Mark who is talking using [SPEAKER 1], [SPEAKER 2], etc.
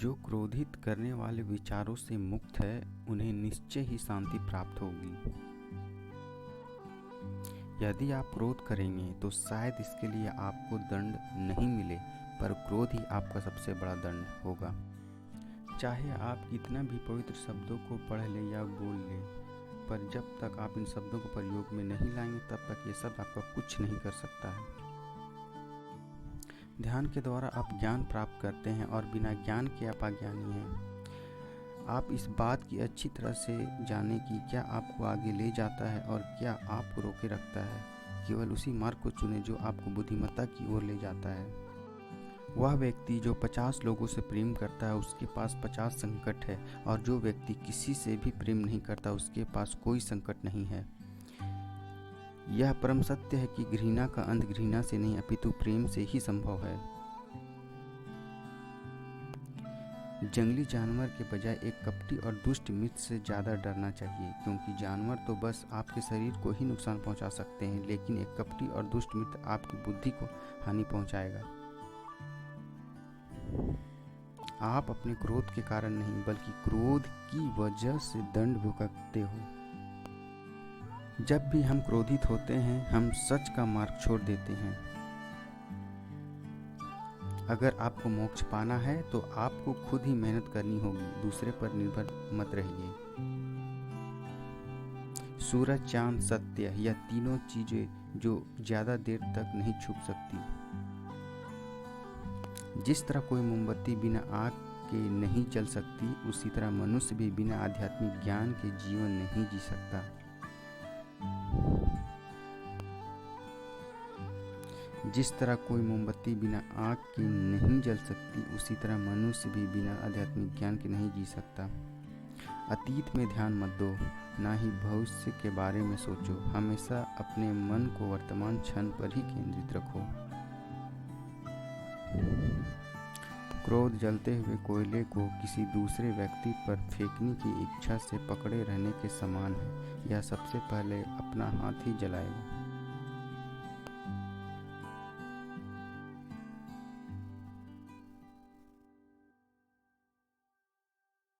[SPEAKER 1] जो क्रोधित करने वाले विचारों से मुक्त है, उन्हें निश्चय ही शांति प्राप्त होगी। यदि आप क्रोध करेंगे तो शायद इसके लिए आपको दंड नहीं मिले, पर क्रोध ही आपका सबसे बड़ा दंड होगा। चाहे आप कितना भी पवित्र शब्दों को पढ़ लें या बोल लें, पर जब तक आप इन शब्दों को प्रयोग में नहीं लाएंगे तब तक ये सब आपका कुछ नहीं कर सकता है। ध्यान के द्वारा आप ज्ञान प्राप्त करते हैं और बिना ज्ञान के आप अज्ञानी हैं। आप इस बात की अच्छी तरह से जानें कि क्या आपको आगे ले जाता है और क्या आपको रोके रखता है। केवल उसी मार्ग को चुनें जो आपको बुद्धिमत्ता की ओर ले जाता है। वह व्यक्ति जो 50 लोगों से प्रेम करता है, उसके पास 50 संकट है, और जो व्यक्ति किसी से भी प्रेम नहीं करता, उसके पास कोई संकट नहीं है। यह परम सत्य है कि घृणा का अंत घृणा से नहीं अपितु प्रेम से ही संभव है। जंगली जानवर के बजाय एक कपटी और दुष्ट मित्र से ज़्यादा डरना चाहिए, क्योंकि जानवर तो बस आपके शरीर को ही नुकसान पहुंचा सकते हैं, लेकिन एक कपटी और दुष्ट मित्र आपकी बुद्धि को हानि पहुंचाएगा। आप अपने क्रोध के कारण नहीं, बल्कि क्रोध की वजह से दंड भुगतते हो। जब भी हम क्रोधित होते हैं, हम सच का मार्ग छोड़ देते हैं। अगर आपको मोक्ष पाना है तो आपको खुद ही मेहनत करनी होगी, दूसरे पर निर्भर मत रहिए। सूरज, चांद, सत्य, यह तीनों चीजें जो ज्यादा देर तक नहीं छुप सकती। जिस तरह कोई मोमबत्ती बिना आग के नहीं जल सकती, उसी तरह मनुष्य भी बिना आध्यात्मिक ज्ञान के जीवन नहीं जी सकता। जिस तरह कोई मोमबत्ती बिना आग के नहीं जल सकती, उसी तरह मनुष्य भी बिना आध्यात्मिक ज्ञान के नहीं जी सकता। अतीत में ध्यान मत दो, ना ही भविष्य के बारे में सोचो। हमेशा अपने मन को वर्तमान क्षण पर ही केंद्रित रखो। क्रोध जलते हुए कोयले को किसी दूसरे व्यक्ति पर फेंकने की इच्छा से पकड़े रहने के समान है। यह सबसे पहले अपना हाथ ही जलाएगा।